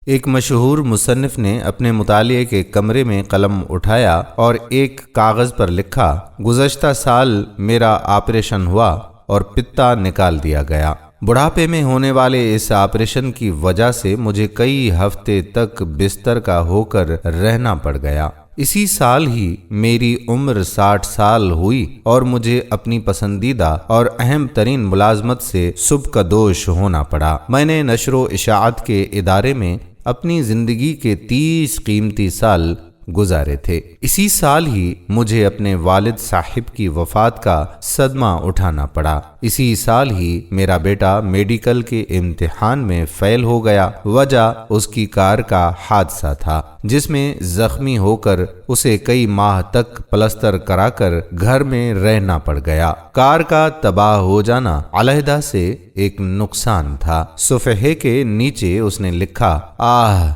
ایک مشہور مصنف نے اپنے مطالعے کے کمرے میں قلم اٹھایا اور ایک کاغذ پر لکھا، گزشتہ سال میرا آپریشن ہوا اور پتا نکال دیا گیا۔ بڑھاپے میں ہونے والے اس آپریشن کی وجہ سے مجھے کئی ہفتے تک بستر کا ہو کر رہنا پڑ گیا۔ اسی سال ہی میری عمر 60 سال ہوئی اور مجھے اپنی پسندیدہ اور اہم ترین ملازمت سے سبکدوش ہونا پڑا۔ میں نے نشر و اشاعت کے ادارے میں اپنی زندگی کے 30 قیمتی سال گزارے تھے۔ اسی سال ہی مجھے اپنے والد صاحب کی وفات کا صدمہ اٹھانا پڑا۔ اسی سال ہی میرا بیٹا میڈیکل کے امتحان میں فیل ہو گیا۔ وجہ اس کی کار کا حادثہ تھا جس میں زخمی ہو کر اسے کئی ماہ تک پلستر کرا کر گھر میں رہنا پڑ گیا۔ کار کا تباہ ہو جانا علیحدہ سے ایک نقصان تھا۔ صفحے کے نیچے اس نے لکھا،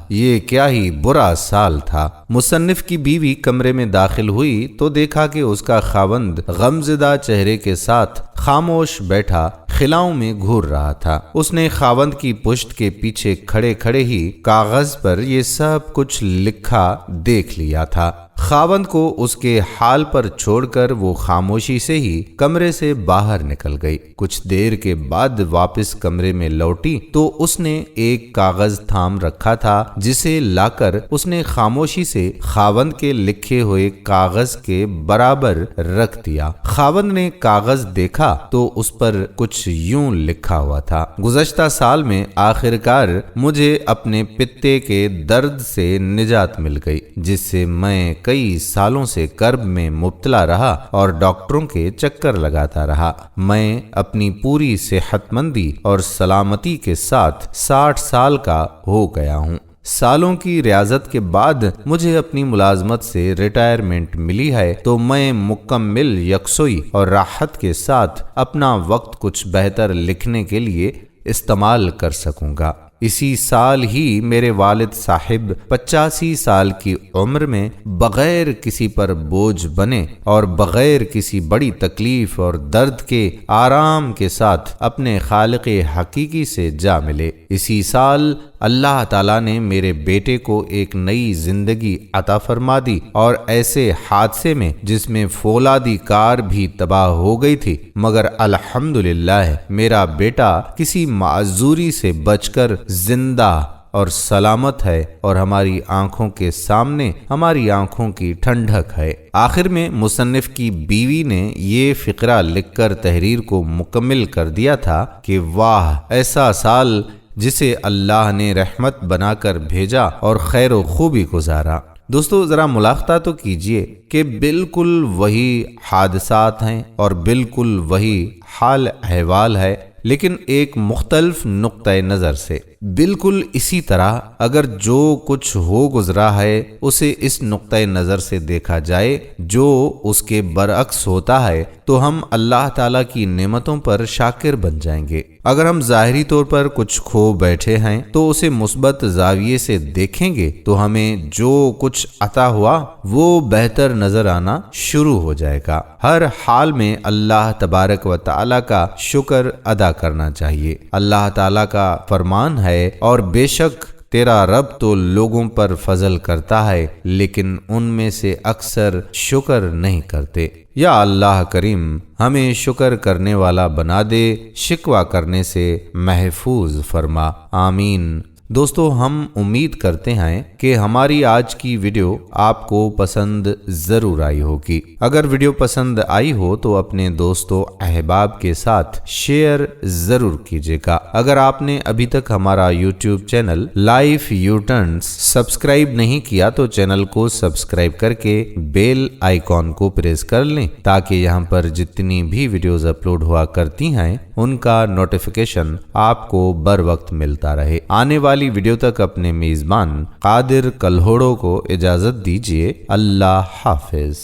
یہ کیا ہی برا سال تھا۔ مصنف کی بیوی کمرے میں داخل ہوئی تو دیکھا کہ اس کا خاوند غمزدہ چہرے کے ساتھ خاموش بیٹھا خلاؤں میں گھور رہا تھا۔ اس نے خاوند کی پشت کے پیچھے کھڑے کھڑے ہی کاغذ پر یہ سب کچھ لکھا دیکھ لیا تھا۔ خاوند کو اس کے حال پر چھوڑ کر وہ خاموشی سے ہی کمرے سے باہر نکل گئی۔ کچھ دیر کے بعد واپس کمرے میں لوٹی تو اس نے ایک کاغذ تھام رکھا تھا جسے لا کر اس نے خاموشی سے خاوند کے لکھے ہوئے کاغذ کے برابر رکھ دیا۔ خاوند نے کاغذ دیکھا تو اس پر کچھ یوں لکھا ہوا تھا، گزشتہ سال میں آخرکار مجھے اپنے پتے کے درد سے نجات مل گئی جس سے میں کئی سالوں سے کرب میں مبتلا رہا اور ڈاکٹروں کے چکر لگاتا رہا۔ میں اپنی پوری صحت مندی اور سلامتی کے ساتھ 60 سال کا ہو گیا ہوں۔ سالوں کی ریاضت کے بعد مجھے اپنی ملازمت سے ریٹائرمنٹ ملی ہے تو میں مکمل یکسوئی اور راحت کے ساتھ اپنا وقت کچھ بہتر لکھنے کے لیے استعمال کر سکوں گا۔ اسی سال ہی میرے والد صاحب 85 سال کی عمر میں بغیر کسی پر بوجھ بنے اور بغیر کسی بڑی تکلیف اور درد کے آرام کے ساتھ اپنے خالق حقیقی سے جا ملے۔ اسی سال اللہ تعالیٰ نے میرے بیٹے کو ایک نئی زندگی عطا فرما دی اور ایسے حادثے میں جس میں فولادی کار بھی تباہ ہو گئی تھی، مگر الحمدللہ میرا بیٹا کسی معذوری سے بچ کر زندہ اور سلامت ہے اور ہماری آنکھوں کے سامنے ہماری آنکھوں کی ٹھنڈک ہے۔ آخر میں مصنف کی بیوی نے یہ فقرہ لکھ کر تحریر کو مکمل کر دیا تھا کہ واہ، ایسا سال جسے اللہ نے رحمت بنا کر بھیجا اور خیر و خوبی گزارا۔ دوستو ذرا ملاحظہ تو کیجئے کہ بالکل وہی حادثات ہیں اور بالکل وہی حال احوال ہے، لیکن ایک مختلف نقطۂ نظر سے۔ بالکل اسی طرح اگر جو کچھ ہو گزرا ہے اسے اس نقطۂ نظر سے دیکھا جائے جو اس کے برعکس ہوتا ہے تو ہم اللہ تعالیٰ کی نعمتوں پر شاکر بن جائیں گے۔ اگر ہم ظاہری طور پر کچھ کھو بیٹھے ہیں تو اسے مثبت زاویے سے دیکھیں گے تو ہمیں جو کچھ عطا ہوا وہ بہتر نظر آنا شروع ہو جائے گا۔ ہر حال میں اللہ تبارک و تعالیٰ کا شکر ادا کرنا چاہیے۔ اللہ تعالیٰ کا فرمان ہے، اور بے شک تیرا رب تو لوگوں پر فضل کرتا ہے لیکن ان میں سے اکثر شکر نہیں کرتے۔ یا اللہ کریم ہمیں شکر کرنے والا بنا دے، شکوہ کرنے سے محفوظ فرما، آمین۔ دوستو ہم امید کرتے ہیں کہ ہماری آج کی ویڈیو آپ کو پسند ضرور آئی ہوگی۔ اگر ویڈیو پسند آئی ہو تو اپنے دوستوں احباب کے ساتھ شیئر ضرور کیجیے گا۔ اگر آپ نے ابھی تک ہمارا YouTube channel life you turns subscribe نہیں کیا تو چینل کو سبسکرائب کر کے بیل آئیکن کو پریس کر لیں تاکہ یہاں پر جتنی بھی ویڈیوز اپلوڈ ہوا کرتی ہیں ان کا نوٹیفیکیشن آپ کو بر وقت ملتا رہے۔ آنے والی ویڈیو تک اپنے میزبان قادر کلہوڑوں کو اجازت دیجیے۔ اللہ حافظ۔